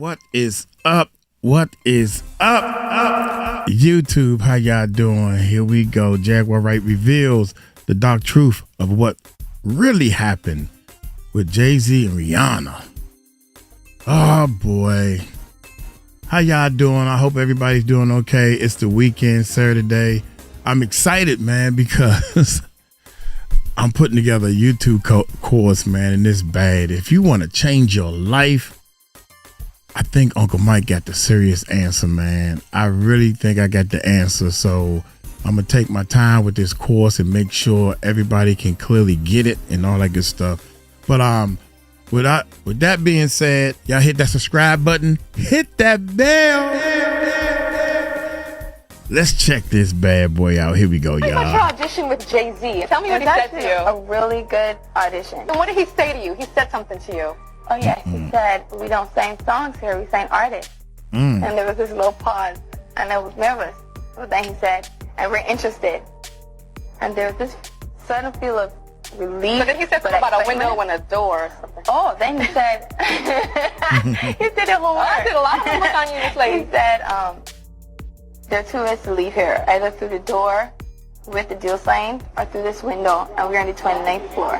What is up? What is up? YouTube, how y'all doing? Here we go. Jaguar Wright reveals the dark truth of what really happened with Jay-Z and Rihanna. Oh boy. How y'all doing? I hope everybody's doing okay. It's the weekend, Saturday. I'm excited, man, because I'm putting together a YouTube course, man, and it's bad. If you want to change your life, I think Uncle Mike got the serious answer, man. I really think I got the answer. So I'm going to take my time with this course and make sure everybody can clearly get it and all that good stuff. But with that being said, y'all hit that subscribe button. Hit that bell. Let's check this bad boy out. Here we go, y'all. How was your audition with Jay-Z? Tell me what he said to you. A really good audition. And what did he say to you? He said something to you. Oh yeah, he said, we don't sing songs here, we sing artists. And there was this little pause, and I was nervous. But then he said, and we're interested. And there was this sudden feel of relief. But then he said something about a window and a door or something. Oh, then he said, he said it one more. I did a lot of homework on you, this lady. He said, there are 2 ways to leave here, either through the door with the deal signed, or through this window, and we're on the 29th floor.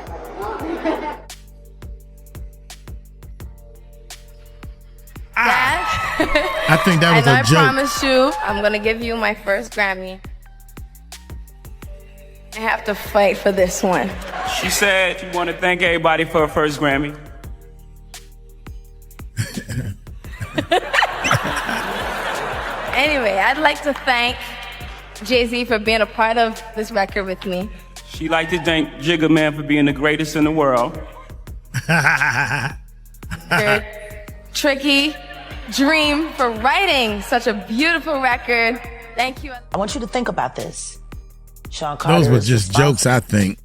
I think that was and a joke. I promise you, I'm gonna give you my first Grammy. I have to fight for this one. She said you want to thank everybody for her first Grammy. Anyway, I'd like to thank Jay-Z for being a part of this record with me. She like to thank Jigga Man for being the greatest in the world. For Tricky Dream for writing such a beautiful record. Thank you. I want you to think about this. Sean Carter Those were is just jokes, I think.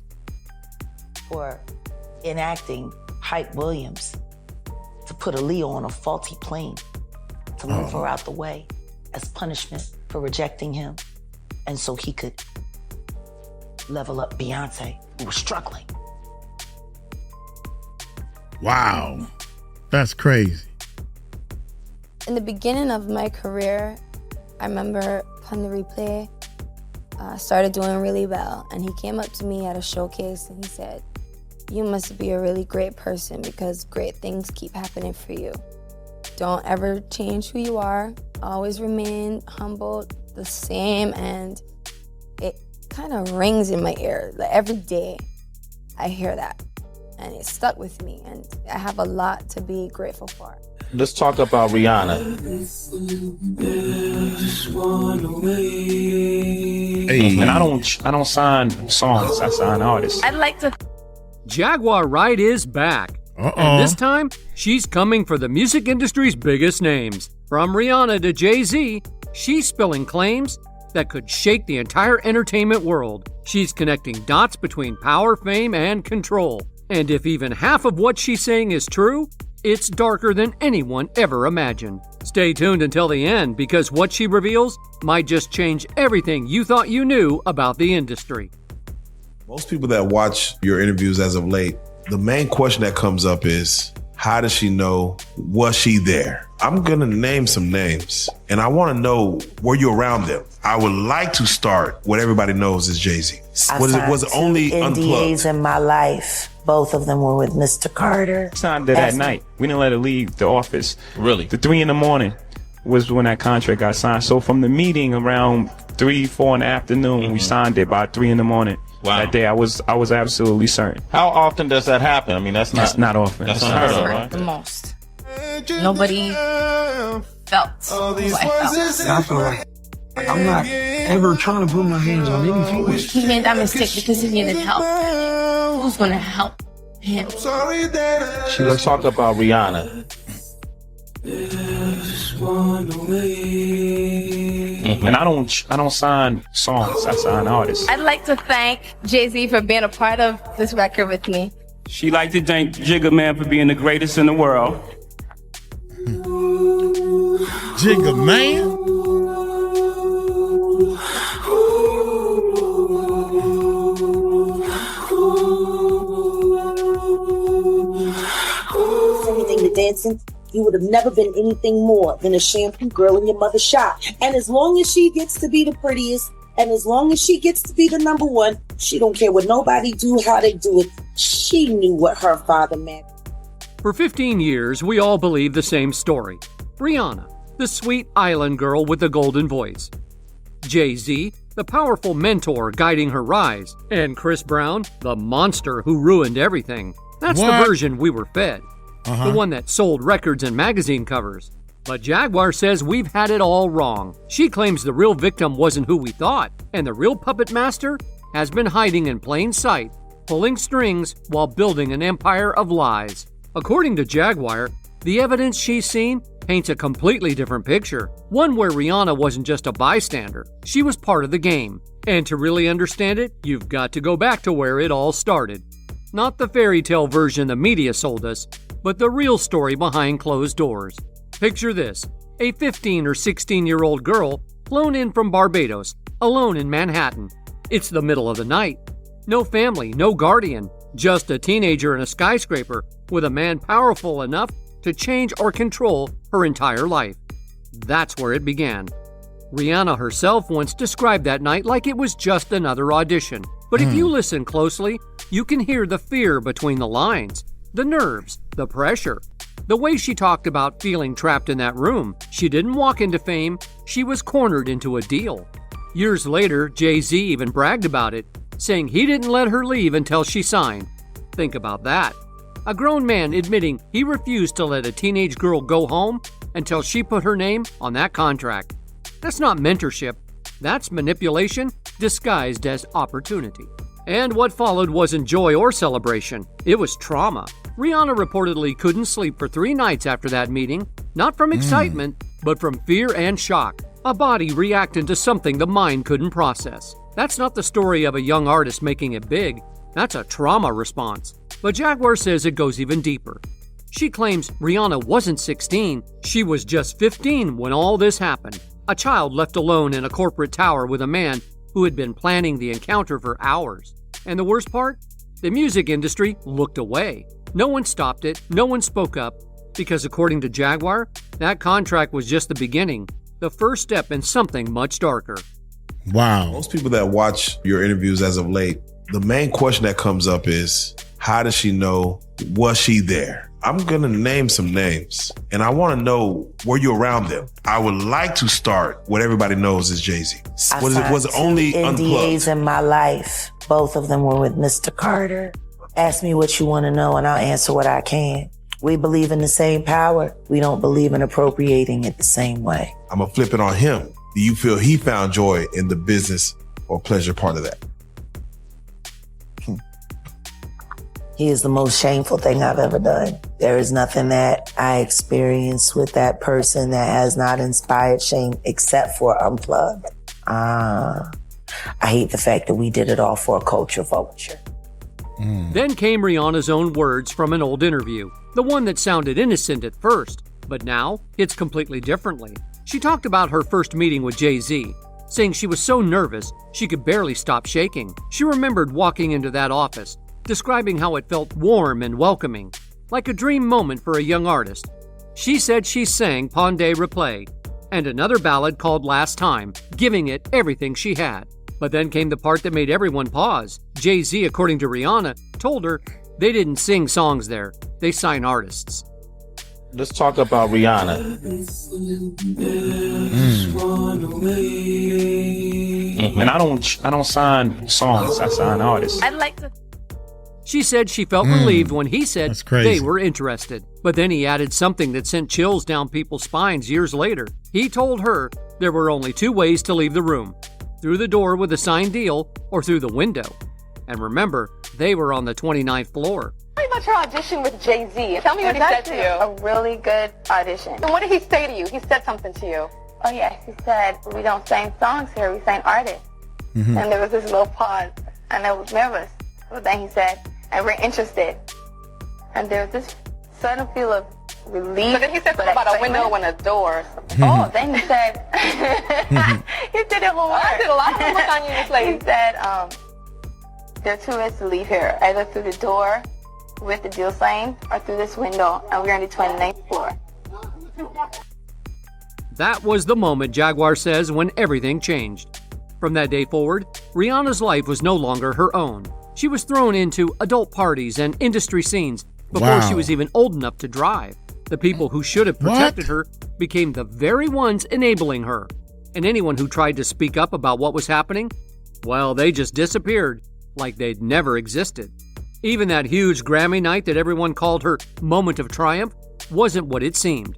for enacting Hype Williams to put Aaliyah on a faulty plane to move her out the way as punishment for rejecting him, and so he could level up Beyonce, who was struggling. Wow. That's crazy. In the beginning of my career, I remember Pun the Replay started doing really well, and he came up to me at a showcase and he said, "You must be a really great person because great things keep happening for you. Don't ever change who you are. Always remain humble, the same." And it kind of rings in my ear. Like every day I hear that, and it stuck with me, and I have a lot to be grateful for. Let's talk about Rihanna. Hey. And I don't sign songs, I sign artists. I'd like to Jaguar Wright is back. And this time, she's coming for the music industry's biggest names. From Rihanna to Jay-Z, she's spilling claims that could shake the entire entertainment world. She's connecting dots between power, fame, and control. And if even half of what she's saying is true, it's darker than anyone ever imagined. Stay tuned until the end, because what she reveals might just change everything you thought you knew about the industry. Most people that watch your interviews as of late, the main question that comes up is, how does she know? Was she there? I'm going to name some names, and I want to know, were you around them? I would like to start what everybody knows is Jay-Z. Was it only NDAs Unplugged? in my life. Both of them were with Mr. Carter. Signed her that night. We didn't let her leave the office. Really? The 3 a.m. was when that contract got signed. So from the meeting around 3, 4 in the afternoon, we signed it by 3 a.m. Wow. That day, I was absolutely certain. How often does that happen? I mean, that's Not often. That's unheard of, right? the most. Nobody felt what I felt. I feel like I'm not ever trying to put my hands on anything. He made that mistake because he needed help. Who's gonna help him? Let's talk about Rihanna. And I don't sign songs, I sign artists. I'd like to thank Jay-Z for being a part of this record with me. She like to thank Jigga Man for being the greatest in the world. Jigga Man. Everything the dancing. you would have never been anything more than a shampoo girl in your mother's shop. And as long as she gets to be the prettiest, and as long as she gets to be the number one, she don't care what nobody do, how they do it. She knew what her father meant. For 15 years, we all believed the same story. Rihanna, the sweet island girl with the golden voice. Jay-Z, the powerful mentor guiding her rise. And Chris Brown, the monster who ruined everything. That's the version we were fed. The one that sold records and magazine covers. But Jaguar says we've had it all wrong. She claims the real victim wasn't who we thought, and the real puppet master has been hiding in plain sight, pulling strings while building an empire of lies. According to Jaguar, the evidence she's seen paints a completely different picture, one where Rihanna wasn't just a bystander, she was part of the game. And to really understand it, you've got to go back to where it all started. Not the fairy tale version the media sold us, but the real story behind closed doors. Picture this, a 15 or 16-year-old girl flown in from Barbados, alone in Manhattan. It's the middle of the night. No family, no guardian, just a teenager in a skyscraper with a man powerful enough to change or control her entire life. That's where it began. Rihanna herself once described that night like it was just another audition. But if you listen closely, you can hear the fear between the lines, the nerves, the pressure. The way she talked about feeling trapped in that room. She didn't walk into fame, she was cornered into a deal. Years later, Jay-Z even bragged about it, saying he didn't let her leave until she signed. Think about that. A grown man admitting he refused to let a teenage girl go home until she put her name on that contract. That's not mentorship. That's manipulation disguised as opportunity. And what followed wasn't joy or celebration. It was trauma. Rihanna reportedly couldn't sleep for 3 nights after that meeting, not from excitement, but from fear and shock. A body reacting to something the mind couldn't process. That's not the story of a young artist making it big. That's a trauma response. But Jaguar says it goes even deeper. She claims Rihanna wasn't 16, she was just 15 when all this happened. A child left alone in a corporate tower with a man who had been planning the encounter for hours. And the worst part? The music industry looked away. No one stopped it, no one spoke up, because according to Jaguar, that contract was just the beginning, the first step in something much darker. Wow. Most people that watch your interviews as of late, the main question that comes up is, how does she know? Was she there? I'm going to name some names, and I want to know, were you around them? I would like to start what everybody knows is Jay-Z. Was it only Unplugged? NDAs in my life. Both of them were with Mr. Carter. Ask me what you want to know, and I'll answer what I can. We believe in the same power. We don't believe in appropriating it the same way. I'm going to flip it on him. Do you feel he found joy in the business or pleasure part of that? He is the most shameful thing I've ever done. There is nothing that I experienced with that person that has not inspired shame except for Unplugged. I hate the fact that we did it all for a culture vulture. Then came Rihanna's own words from an old interview, the one that sounded innocent at first, but now it's completely differently. She talked about her first meeting with Jay-Z, saying she was so nervous she could barely stop shaking. She remembered walking into that office, describing how it felt warm and welcoming, like a dream moment for a young artist. She said she sang Pondé Replay and another ballad called Last Time, giving it everything she had. But then came the part that made everyone pause. Jay-Z, according to Rihanna, told her they didn't sing songs there, they sign artists. Let's talk about Rihanna. And I don't sign songs, I sign artists. I'd like to. She said she felt relieved when he said That's crazy. they were interested. But then he added something that sent chills down people's spines years later. He told her there were only 2 ways to leave the room: through the door with a signed deal or through the window. And remember, they were on the 29th floor. Tell me about your audition with Jay-Z. Tell me what he said to you. A really good audition. And what did he say to you? He said something to you. Oh yes, he said, we don't sing songs here, we sing artists. And there was this little pause, and I was nervous. But then he said, and we're interested. And there was this sudden feel of relief. So then he said something about a window and a door or something. Oh, then he said, he did it more. I did a lot of work on you, Miss Lady. He said, there are 2 ways to leave here, either through the door with the deal signed or through this window, and we're on the 29th floor. That was the moment, Jaguar says, when everything changed. From that day forward, Rihanna's life was no longer her own. She was thrown into adult parties and industry scenes before she was even old enough to drive. The people who should have protected her became the very ones enabling her. And anyone who tried to speak up about what was happening, well, they just disappeared like they'd never existed. Even that huge Grammy night that everyone called her moment of triumph wasn't what it seemed.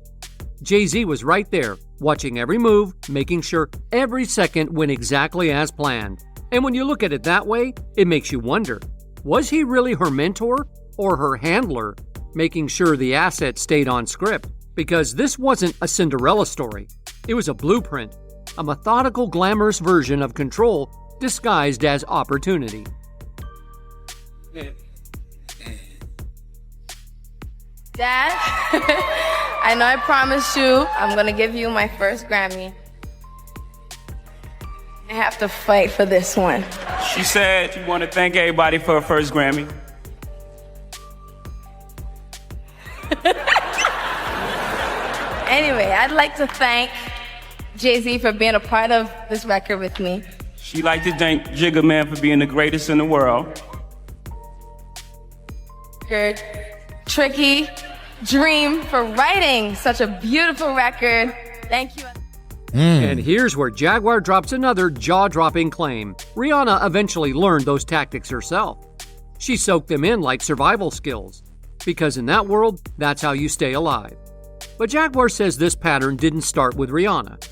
Jay-Z was right there, watching every move, making sure every second went exactly as planned. And when you look at it that way, it makes you wonder, was he really her mentor or her handler, making sure the assets stayed on script? Because this wasn't a Cinderella story. It was a blueprint, a methodical, glamorous version of control disguised as opportunity. Dad, I know I promised you I'm gonna give you my first Grammy. I have to fight for this one. She said you want to thank everybody for her first Grammy. Anyway, I'd like to thank Jay-Z for being a part of this record with me. She'd like to thank Jigga Man for being the greatest in the world. Tricky Dream for writing such a beautiful record. Thank you. And here's where Jaguar drops another jaw-dropping claim. Rihanna eventually learned those tactics herself. She soaked them in like survival skills. Because in that world, that's how you stay alive. But Jaguar says this pattern didn't start with Rihanna.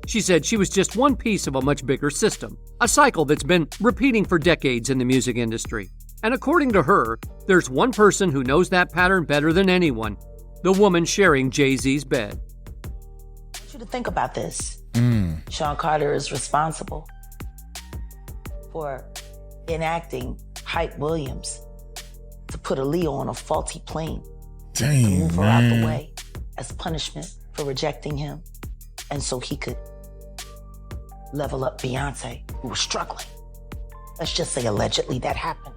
She said she was just one piece of a much bigger system, a cycle that's been repeating for decades in the music industry. And according to her, there's one person who knows that pattern better than anyone, the woman sharing Jay-Z's bed. I want you to think about this. Sean Carter is responsible for enacting Hype Williams to put Aaliyah on a faulty plane to move her out the way as punishment for rejecting him, and so he could level up Beyonce, who was struggling. Let's just say allegedly that happened.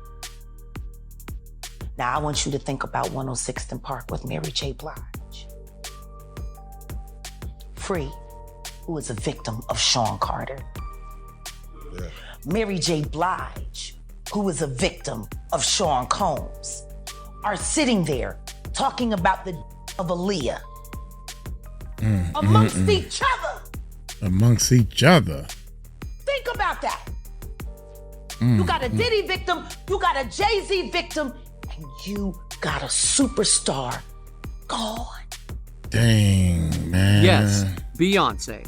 Now I want you to think about 106th and Park with Mary J. Blige. Free, who is a victim of Sean Carter. Yeah. Mary J. Blige, who is a victim of Sean Combs, are sitting there talking about the of Aaliyah amongst each other. Amongst each other. Think about that. You got a Diddy victim, you got a Jay-Z victim, and you got a superstar gone. Dang, man. Yes, Beyonce.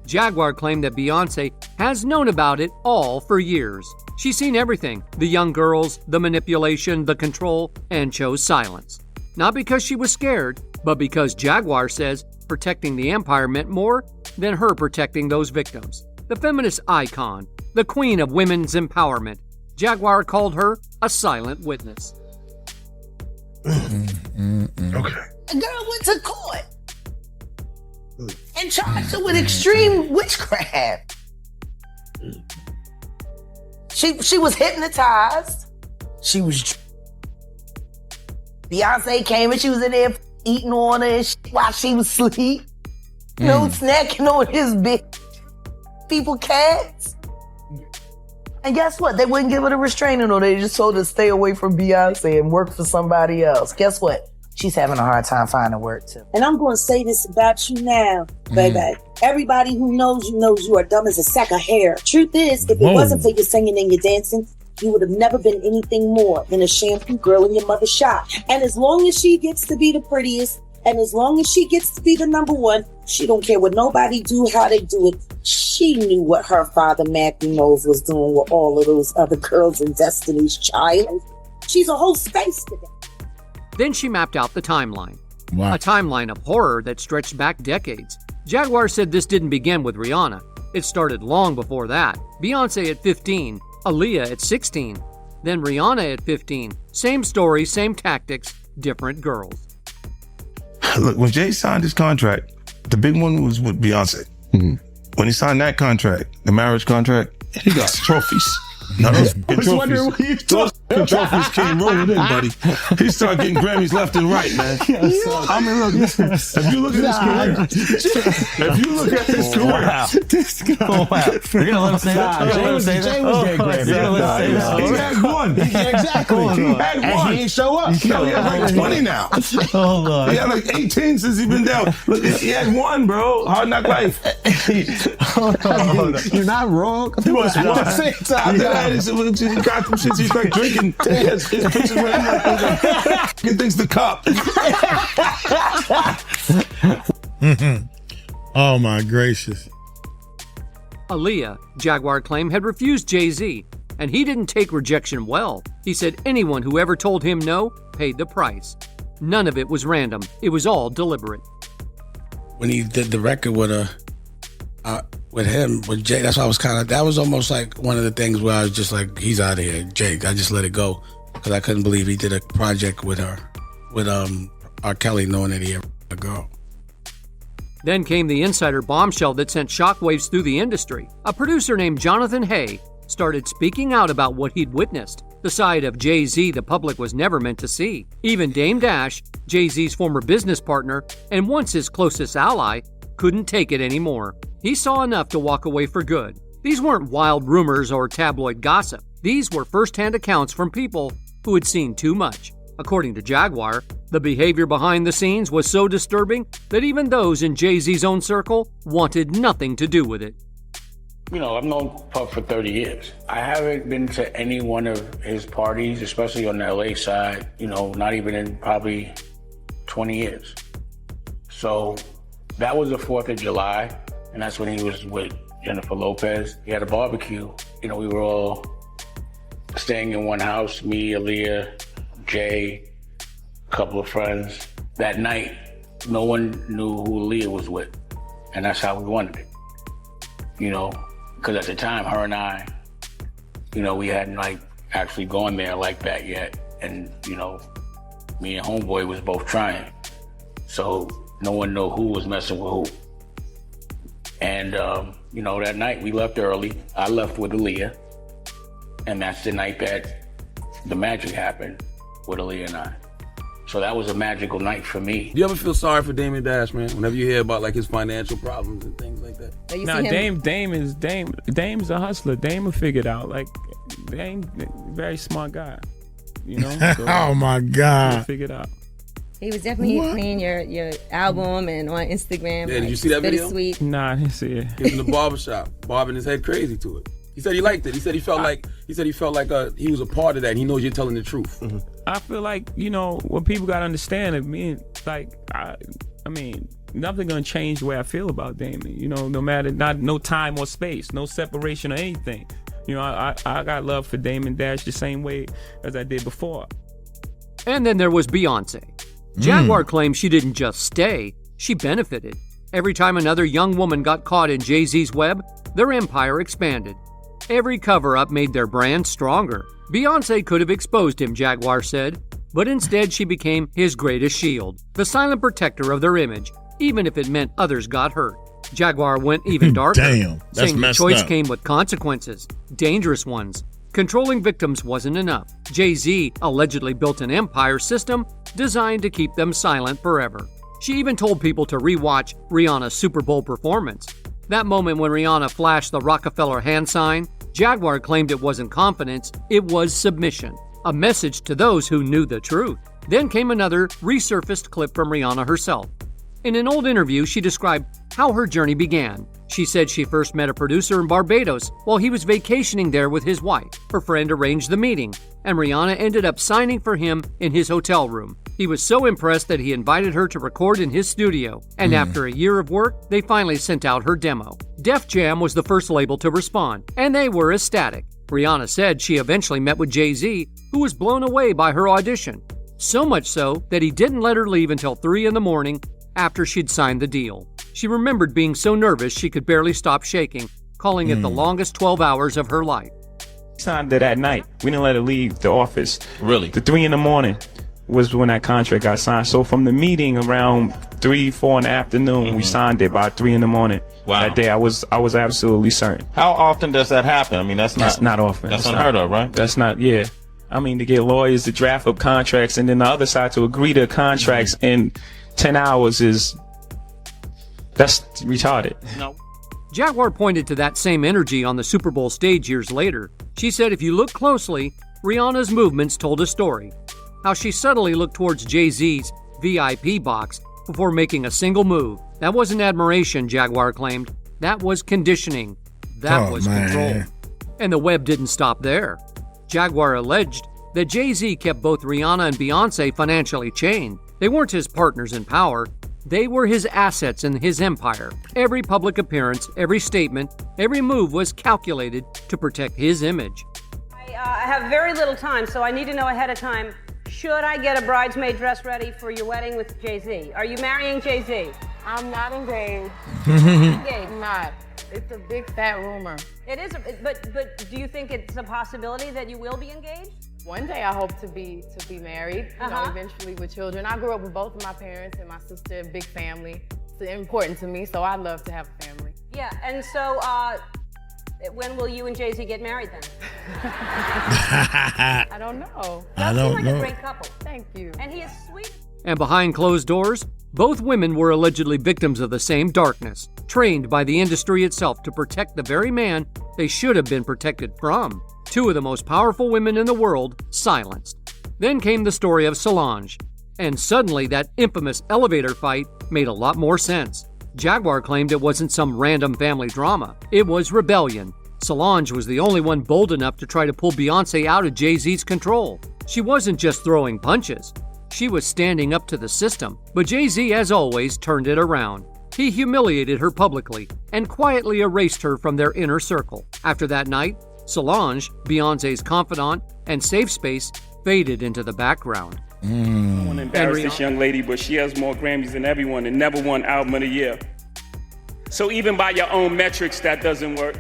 Jaguar claimed that Beyonce has known about it all for years. She's seen everything, the young girls, the manipulation, the control, and chose silence. Not because she was scared, but because Jaguar says protecting the empire meant more than her protecting those victims. The feminist icon, the queen of women's empowerment, Jaguar called her a silent witness. Okay. A girl went to court and charged her with extreme witchcraft. She was hypnotized. Beyonce came and she was in there eating on her while she was asleep. You know, snacking on his big people cats. And guess what? They wouldn't give her the restraining order. They just told her to stay away from Beyonce and work for somebody else. Guess what? She's having a hard time finding work too. And I'm going to say this about you now, baby. Everybody who knows you are dumb as a sack of hair. Truth is, if it wasn't for your singing and your dancing, you would have never been anything more than a shampoo girl in your mother's shop. And as long as she gets to be the prettiest, and as long as she gets to be the number one, she don't care what nobody do, how they do it. She knew what her father, Matthew Knowles, was doing with all of those other girls in Destiny's Child. She's a whole space today. Then she mapped out the timeline. Wow. A timeline of horror that stretched back decades. Jaguar said this didn't begin with Rihanna. It started long before that. Beyonce at 15, Aaliyah at 16, then Rihanna at 15. Same story, same tactics, different girls. Look, when Jay signed his contract, the big one was with Beyonce. When he signed that contract, the marriage contract, he got trophies. Now those trophies, Trophies came rolling in, buddy. He started getting Grammys left and right, man. I mean, look, if you look at his career, You're gonna let him say that? Jay was getting Grammys. He had one. Exactly. He had one. And he ain't show up. He had like 20 now. Oh, Lord. He had like 18 since he been down. Look, he had one, bro. Hard Knock Life. You're not wrong. He was one. After that, he got them shits. He's like drinking. His pictures with him like things to cop. Oh my gracious. Aaliyah, Jaguar claimed, had refused Jay-Z, and he didn't take rejection well. He said anyone who ever told him no paid the price. None of it was random. It was all deliberate. When he did the record with Jay, that's why I was that was almost like one of the things where I was just like, he's out of here, Jake. I just let it go because I couldn't believe he did a project with her, with R. Kelly, knowing that he had a girl. Then came the insider bombshell that sent shockwaves through the industry. A producer named Jonathan Hay started speaking out about what he'd witnessed, the side of Jay-Z the public was never meant to see. Even Dame Dash, Jay-Z's former business partner and once his closest ally, couldn't take it anymore. He saw enough to walk away for good. These weren't wild rumors or tabloid gossip. These were first-hand accounts from people who had seen too much. According to Jaguar, the behavior behind the scenes was so disturbing that even those in Jay-Z's own circle wanted nothing to do with it. You know, I've known Puff for 30 years. I haven't been to any one of his parties, especially on the LA side, you know, not even in probably 20 years. So that was the 4th of July, and that's when he was with Jennifer Lopez. He had a barbecue. You know, we were all staying in one house, me, Aaliyah, Jay, a couple of friends. That night, no one knew who Aaliyah was with, and that's how we wanted it. You know, because at the time, her and I, you know, we hadn't like actually gone there like that yet, and you know, me and Homeboy was both trying, so no one knew who was messing with who. And you know, that night we left early. I left with Aaliyah, and that's the night that the magic happened with Aaliyah and I. So that was a magical night for me. Do you ever feel sorry for Damon Dash, man? Whenever you hear about like his financial problems and things like that. Nah, Dame's a hustler. Dame will figure it out. Like, Dame, very smart guy. You know? So, oh my God. He'll figure it out. He was definitely playing your album and on Instagram. Yeah, did you see that video? Bittersweet. Nah, I didn't see it. He was in the barbershop, bobbing his head crazy to it. He said he liked it. He said he felt like he was a part of that and he knows you're telling the truth. Mm-hmm. I feel like, you know, what people gotta understand, I mean, nothing gonna change the way I feel about Damon. You know, no matter, no time or space, no separation or anything. You know, I got love for Damon Dash the same way as I did before. And then there was Beyonce. Jaguar claims she didn't just stay, she benefited. Every time another young woman got caught in Jay-Z's web, their empire expanded. Every cover-up made their brand stronger. Beyonce could have exposed him, Jaguar said, but instead she became his greatest shield, the silent protector of their image, even if it meant others got hurt. Jaguar went even darker, saying the choice came with consequences, dangerous ones. Controlling victims wasn't enough. Jay-Z allegedly built an empire system designed to keep them silent forever. She even told people to rewatch Rihanna's Super Bowl performance. That moment when Rihanna flashed the Rockefeller hand sign, Jaguar claimed it wasn't confidence, it was submission. A message to those who knew the truth. Then came another resurfaced clip from Rihanna herself. In an old interview, she described how her journey began. She said she first met a producer in Barbados while he was vacationing there with his wife. Her friend arranged the meeting, and Rihanna ended up signing for him in his hotel room. He was so impressed that he invited her to record in his studio, and after a year of work, they finally sent out her demo. Def Jam was the first label to respond, and they were ecstatic. Rihanna said she eventually met with Jay-Z, who was blown away by her audition. So much so that he didn't let her leave until 3 a.m. after she'd signed the deal. She remembered being so nervous she could barely stop shaking, calling it the longest 12 hours of her life. Signed it at night. We didn't let her leave the office. Really? The 3 a.m. was when that contract got signed. So from the meeting around 3, 4 in the afternoon, we signed it by 3 a.m. Wow. That day I was absolutely certain. How often does that happen? I mean, that's not often. That's unheard of, right? That's not, yeah. I mean, to get lawyers to draft up contracts and then the other side to agree to contracts in 10 hours that's retarded. No. Jaguar pointed to that same energy on the Super Bowl stage years later. She said if you look closely, Rihanna's movements told a story. How she subtly looked towards Jay-Z's VIP box before making a single move. That wasn't admiration, Jaguar claimed. That was conditioning. That was control. And the web didn't stop there. Jaguar alleged that Jay-Z kept both Rihanna and Beyonce financially chained. They weren't his partners in power. They were his assets in his empire. Every public appearance, every statement, every move was calculated to protect his image. I have very little time, so I need to know ahead of time, should I get a bridesmaid dress ready for your wedding with Jay-Z? Are you marrying Jay-Z? I'm not engaged. I'm not. It's a big fat rumor. It is, but do you think it's a possibility that you will be engaged? One day I hope to be married, you know, eventually with children. I grew up with both of my parents and my sister, a big family. It's important to me, so I love to have a family. Yeah, and so when will you and Jay-Z get married then? I don't know. You seem like a great couple. Thank you. And he is sweet. And behind closed doors, both women were allegedly victims of the same darkness, trained by the industry itself to protect the very man they should have been protected from. Two of the most powerful women in the world silenced. Then came the story of Solange, and suddenly that infamous elevator fight made a lot more sense. Jaguar claimed it wasn't some random family drama. It was rebellion. Solange was the only one bold enough to try to pull Beyonce out of Jay-Z's control. She wasn't just throwing punches. She was standing up to the system. But Jay-Z, as always, turned it around. He humiliated her publicly and quietly erased her from their inner circle. After that night, Solange, Beyonce's confidant and safe space, faded into the background. I want to embarrass this young lady, but she has more Grammys than everyone and never won Album of the Year. So even by your own metrics, that doesn't work.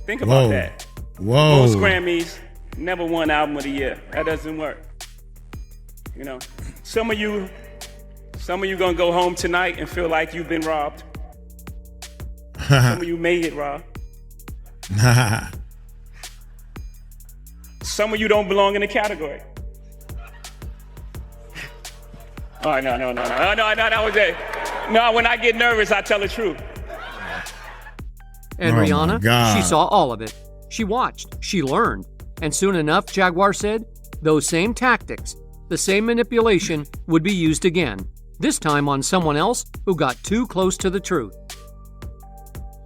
Think about that. Most Grammys, never won Album of the Year. That doesn't work. You know, some of you gonna go home tonight and feel like you've been robbed. Some of you made it, Rob. Some of you don't belong in the category. Oh, no, that was it. No, when I get nervous, I tell the truth. And Rihanna, she saw all of it. She watched, she learned. And soon enough, Jaguar said, those same tactics, the same manipulation would be used again, this time on someone else who got too close to the truth.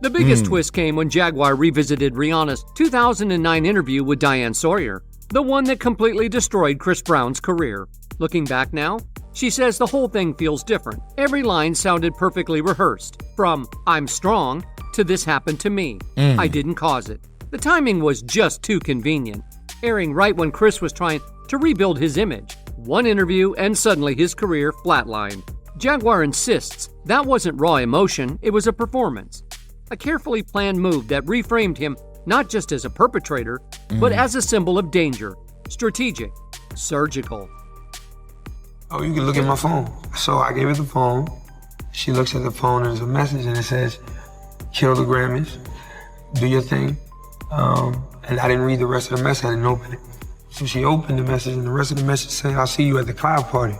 The biggest twist came when Jaguar revisited Rihanna's 2009 interview with Diane Sawyer, the one that completely destroyed Chris Brown's career. Looking back now, she says the whole thing feels different. Every line sounded perfectly rehearsed, from "I'm strong" to "this happened to me. I didn't cause it." The timing was just too convenient, airing right when Chris was trying to rebuild his image. One interview and suddenly his career flatlined. Jaguar insists that wasn't raw emotion, it was a performance. A carefully planned move that reframed him not just as a perpetrator, but as a symbol of danger, strategic, surgical. Oh, you can look at my phone. So I gave her the phone. She looks at the phone and there's a message and it says, kill the Grammys, do your thing. And I didn't read the rest of the message, I didn't open it. So she opened the message and the rest of the message said, I'll see you at the cloud party.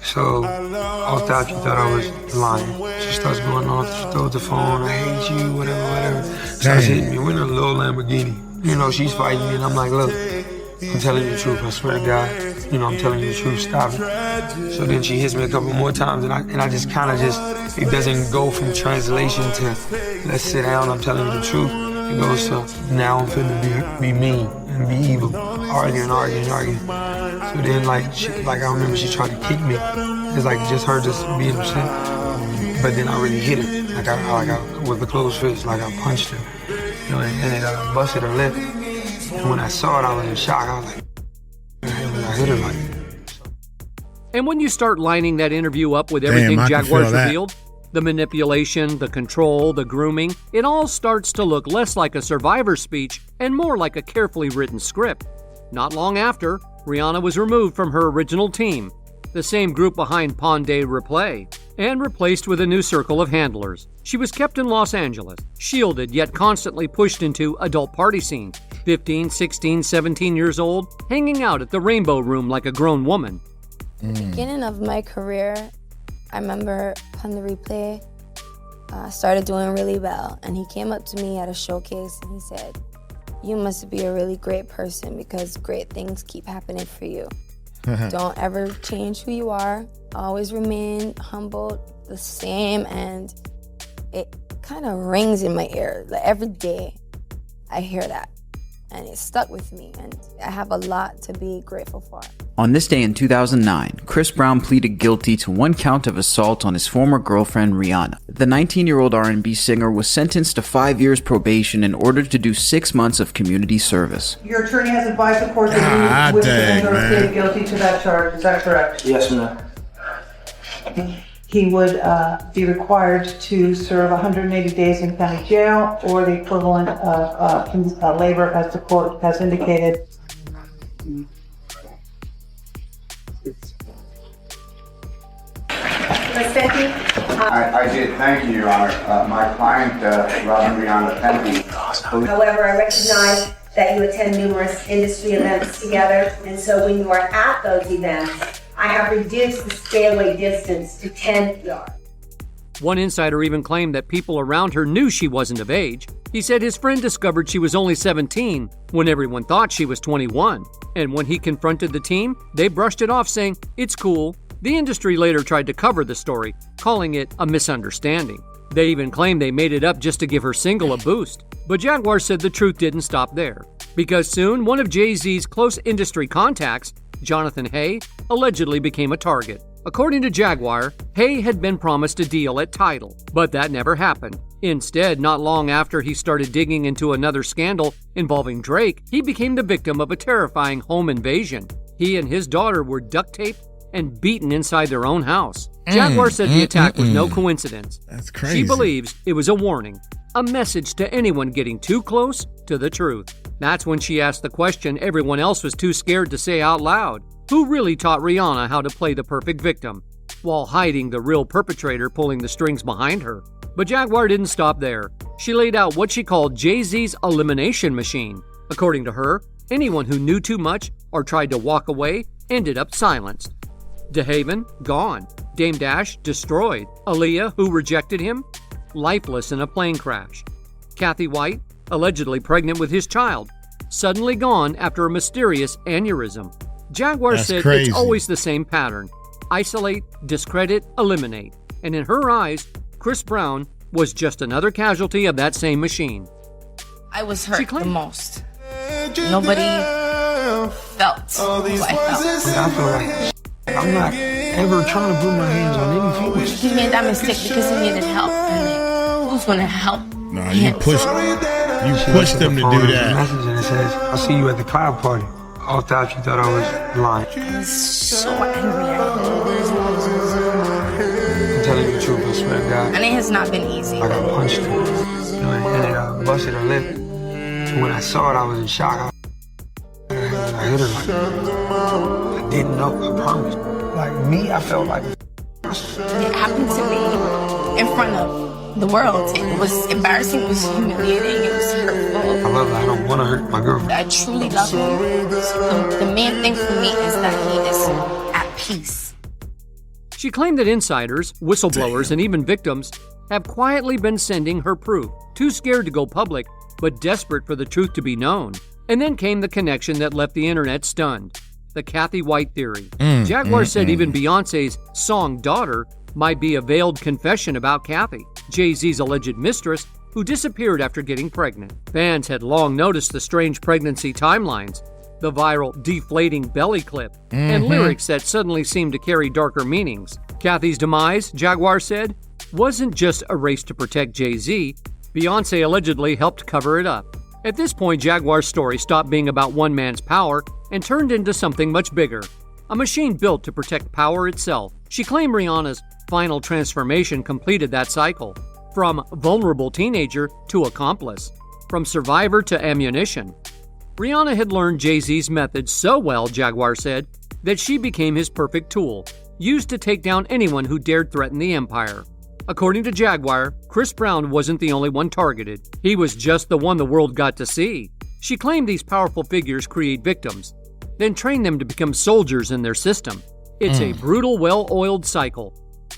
So I thought she thought I was lying. She starts going off, she throws the phone, I hate you, whatever. Starts hitting me, we're in a little Lamborghini. You know, she's fighting me and I'm like, look, I'm telling you the truth, I swear to God. You know, I'm telling you the truth, stop it. So then she hits me a couple more times and I just kind of it doesn't go from translation to let's sit down, I'm telling you the truth. It goes to now I'm finna be mean and be evil, arguing. So then like I remember she tried to kick me. It's like just her just being upset. But then I really hit her, like I with a closed fist, like I punched her, you know, and it busted her lip. And when I saw it, I was in shock. I was like, I hit her like. And when you start lining that interview up with everything Jaguar's revealed, the manipulation, the control, the grooming, it all starts to look less like a survivor speech and more like a carefully written script. Not long after, Rihanna was removed from her original team, the same group behind Pon de Replay. and replaced with a new circle of handlers. She was kept in Los Angeles, shielded yet constantly pushed into adult party scenes. 15, 16, 17 years old, hanging out at the Rainbow Room like a grown woman. Beginning of my career, I remember on the replay, started doing really well, and he came up to me at a showcase and he said, "You must be a really great person because great things keep happening for you. Don't ever change who you are. Always remain humble, the same." And it kind of rings in my ear. Like every day I hear that, and it stuck with me, and I have a lot to be grateful for. On this day in 2009, Chris Brown pleaded guilty to 1 count of assault on his former girlfriend Rihanna. The 19-year-old R&B singer was sentenced to 5 years probation in order to do 6 months of community service. Your attorney has advised the court that you would plead guilty to that charge. Is that correct? Yes, ma'am. He would be required to serve 180 days in county jail or the equivalent of labor, as the court has indicated. I did, thank you, Your Honor. My client, Robin Rihanna Penty. However, I recognize that you attend numerous industry events together, and so when you are at those events, I have reduced the scaleway distance to 10 yards. One insider even claimed that people around her knew she wasn't of age. He said his friend discovered she was only 17 when everyone thought she was 21. And when he confronted the team, they brushed it off saying, "It's cool." The industry later tried to cover the story, calling it a misunderstanding. They even claimed they made it up just to give her single a boost. But Jaguar said the truth didn't stop there, because soon one of Jay-Z's close industry contacts, Jonathan Hay, allegedly became a target. According to Jaguar, Hay had been promised a deal at Tidal, but that never happened. Instead, not long after he started digging into another scandal involving Drake, he became the victim of a terrifying home invasion. He and his daughter were duct taped and beaten inside their own house. Jaguar said the attack was no coincidence. That's crazy. She believes it was a warning, a message to anyone getting too close to the truth. That's when she asked the question everyone else was too scared to say out loud. Who really taught Rihanna how to play the perfect victim, while hiding the real perpetrator pulling the strings behind her? But Jaguar didn't stop there. She laid out what she called Jay-Z's elimination machine. According to her, anyone who knew too much or tried to walk away ended up silenced. DeHaven, gone. Dame Dash, destroyed. Aaliyah, who rejected him, lifeless in a plane crash. Kathy White, allegedly pregnant with his child, suddenly gone after a mysterious aneurysm. Jaguar said crazy. It's always the same pattern. Isolate, discredit, eliminate. And in her eyes, Chris Brown was just another casualty of that same machine. I was hurt the most. Nobody felt what I felt. I feel like I'm not ever trying to put my hands on any female. He made that mistake because he needed help. And like, who's going to help? Nah, you pushed them to do that. Message and it says, "I'll see you at the cloud party." All thought she thought I was lying. I was so angry at I'm telling you the truth, I swear to God. him. And it has not been easy. I got punched, and it busted her lip. And when I saw it, I was in shock. I hit her like, I didn't know, I promise. Like me, I felt like It happened to me in front of the world. It was embarrassing, it was humiliating, it was hurtful. I love her. I don't want to hurt my girlfriend. I truly love him. So the main thing for me is that he is at peace. She claimed that insiders, whistleblowers, and even victims have quietly been sending her proof, too scared to go public, but desperate for the truth to be known. And then came the connection that left the internet stunned. The Kathy White theory. Jaguar said even Beyonce's song Daughter might be a veiled confession about Kathy, Jay-Z's alleged mistress, who disappeared after getting pregnant. Fans had long noticed the strange pregnancy timelines, the viral deflating belly clip, and lyrics that suddenly seemed to carry darker meanings. Kathy's demise, Jaguar said, wasn't just a race to protect Jay-Z. Beyonce allegedly helped cover it up. At this point, Jaguar's story stopped being about one man's power and turned into something much bigger, a machine built to protect power itself. She claimed Rihanna's final transformation completed that cycle, from vulnerable teenager to accomplice, from survivor to ammunition. Rihanna had learned Jay-Z's methods so well, Jaguar said, that she became his perfect tool. used to take down anyone who dared threaten the empire. According to Jaguar, Chris Brown wasn't the only one targeted. He was just the one the world got to see. She claimed these powerful figures create victims, then train them to become soldiers in their system. It's a brutal, well-oiled cycle,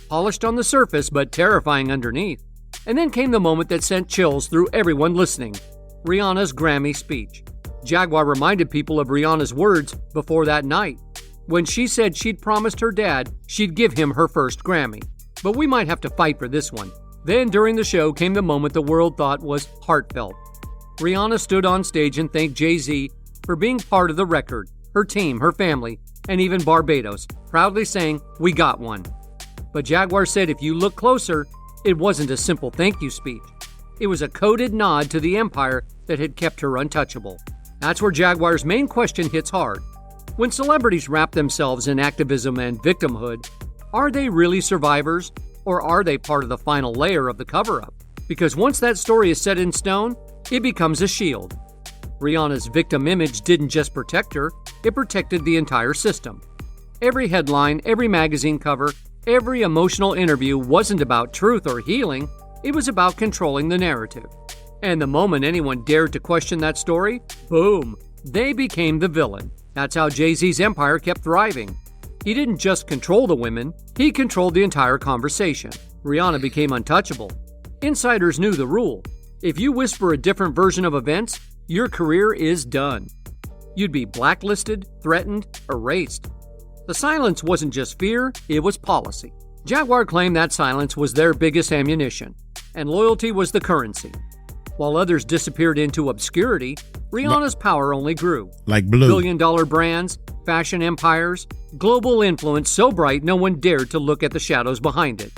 polished on the surface but terrifying underneath. And then came the moment that sent chills through everyone listening, Rihanna's Grammy speech. Jaguar reminded people of Rihanna's words before that night, when she said she'd promised her dad she'd give him her first Grammy. But we might have to fight for this one. Then during the show came the moment the world thought was heartfelt. Rihanna stood on stage and thanked Jay-Z for being part of the record, her team, her family, and even Barbados, proudly saying, "We got one." But Jaguar said if you look closer, it wasn't a simple thank you speech. It was a coded nod to the empire that had kept her untouchable. That's where Jaguar's main question hits hard. When celebrities wrap themselves in activism and victimhood, are they really survivors, or are they part of the final layer of the cover-up? Because once that story is set in stone, it becomes a shield. Rihanna's victim image didn't just protect her, it protected the entire system. Every headline, every magazine cover, every emotional interview wasn't about truth or healing, it was about controlling the narrative. And the moment anyone dared to question that story, boom, they became the villain. That's how Jay-Z's empire kept thriving. He didn't just control the women, he controlled the entire conversation. Rihanna became untouchable. Insiders knew the rule. If you whisper a different version of events, your career is done. You'd be blacklisted, threatened, erased. The silence wasn't just fear, it was policy. Jaguar claimed that silence was their biggest ammunition, and loyalty was the currency. While others disappeared into obscurity, Rihanna's power only grew. Like Blue. Billion-dollar brands, fashion empires, global influence so bright no one dared to look at the shadows behind it.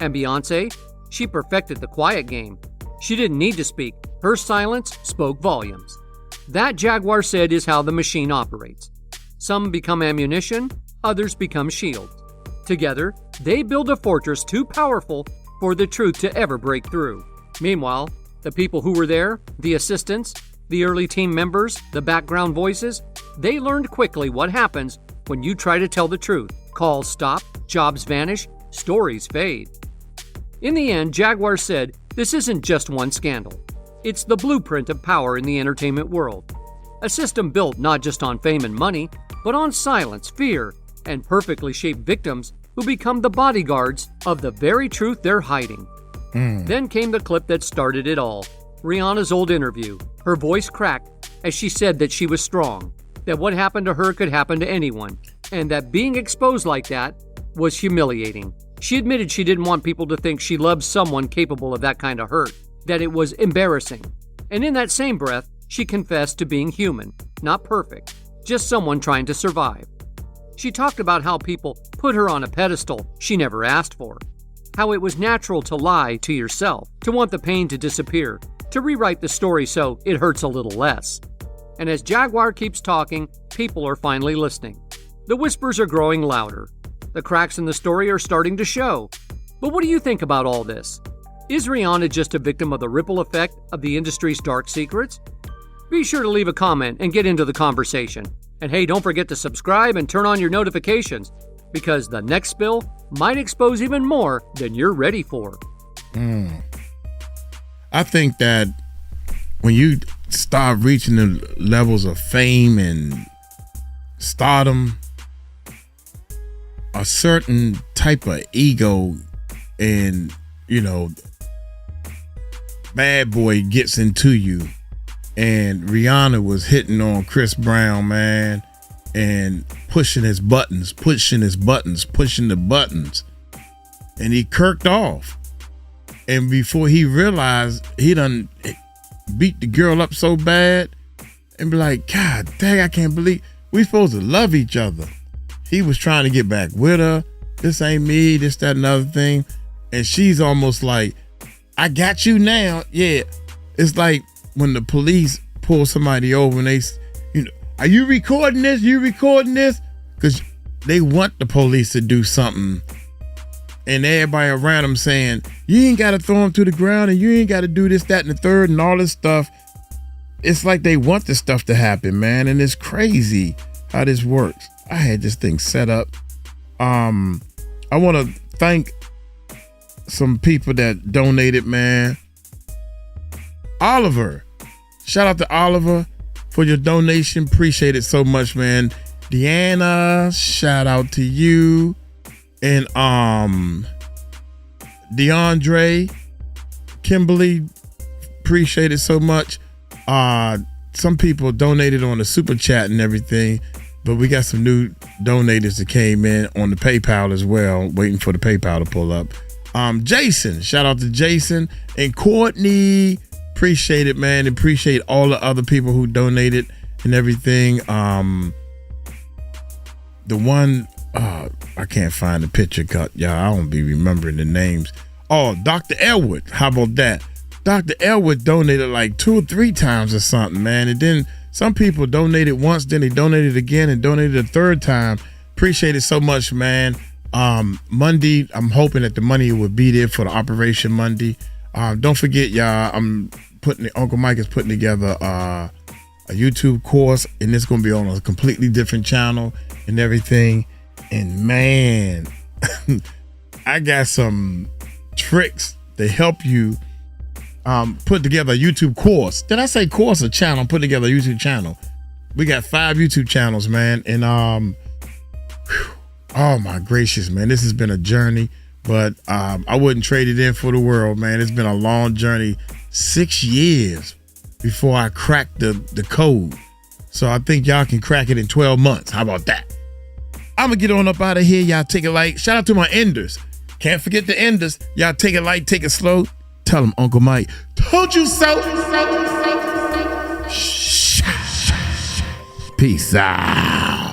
And Beyoncé? She perfected the quiet game. She didn't need to speak. Her silence spoke volumes. That, Jaguar said, is how the machine operates. Some become ammunition, others become shields. Together, they build a fortress too powerful for the truth to ever break through. Meanwhile, the people who were there, the assistants, the early team members, the background voices, they learned quickly what happens when you try to tell the truth. Calls stop, jobs vanish, stories fade. In the end, Jaguar said, this isn't just one scandal. It's the blueprint of power in the entertainment world. A system built not just on fame and money, but on silence, fear, and perfectly shaped victims who become the bodyguards of the very truth they're hiding. Then came the clip that started it all. Rihanna's old interview. Her voice cracked as she said that she was strong, that what happened to her could happen to anyone, and that being exposed like that was humiliating. She admitted she didn't want people to think she loved someone capable of that kind of hurt, that it was embarrassing. And in that same breath, she confessed to being human, not perfect, just someone trying to survive. She talked about how people put her on a pedestal she never asked for, how it was natural to lie to yourself, to want the pain to disappear, to rewrite the story so it hurts a little less. And as Jaguar keeps talking, people are finally listening. The whispers are growing louder. The cracks in the story are starting to show. But what do you think about all this? Is Rihanna just a victim of the ripple effect of the industry's dark secrets? Be sure to leave a comment and get into the conversation. And hey, don't forget to subscribe and turn on your notifications, because the next spill might expose even more than you're ready for. I think that when you start reaching the levels of fame and stardom, a certain type of ego and, bad boy gets into you. And Rihanna was hitting on Chris Brown, man, and pushing the buttons. And he kirked off. And before he realized, he done beat the girl up so bad and be like, God dang, I can't believe we supposed to love each other. He was trying to get back with her. This ain't me, this, that, and other thing. And she's almost like, I got you now. Yeah. It's like when the police pull somebody over and they, are you recording this? You recording this? Because they want the police to do something. And everybody around them saying, you ain't got to throw him to the ground and you ain't got to do this, that, and the third and all this stuff. It's like they want this stuff to happen, man. And it's crazy how this works. I had this thing set up I want to thank some people that donated, man. Oliver, shout out to Oliver for your donation. Appreciate it so much, man. Deanna, shout out to you. And DeAndre, Kimberly, appreciate it so much. Some people donated on the super chat and everything, but we got some new donators that came in on the PayPal as well, waiting for the PayPal to pull up. Jason, shout out to Jason and Courtney. Appreciate it, man. Appreciate all the other people who donated and everything. The one, I can't find the picture cut, y'all. I don't be remembering the names. Oh, Dr. Elwood. How about that? Dr. Elwood donated like 2 or 3 times or something, man. And then some people donated once, then they donated again and donated a 3rd time. Appreciate it so much, man. Monday, I'm hoping that the money will be there for the Operation Monday. Don't forget, y'all, Uncle Mike is putting together a YouTube course, and it's going to be on a completely different channel and everything. And man, I got some tricks to help you put together a YouTube course. Did I say course or channel? Put together a YouTube channel. We got 5 YouTube channels, man. And oh my gracious, man, this has been a journey, but I wouldn't trade it in for the world, man. It's been a long journey. 6 years before I cracked the code. So I think y'all can crack it in 12 months. How about that? I'm going to get on up out of here. Y'all take it light. Shout out to my enders. Can't forget the enders. Y'all take it light, take it slow. Tell them Uncle Mike told you so. Peace out.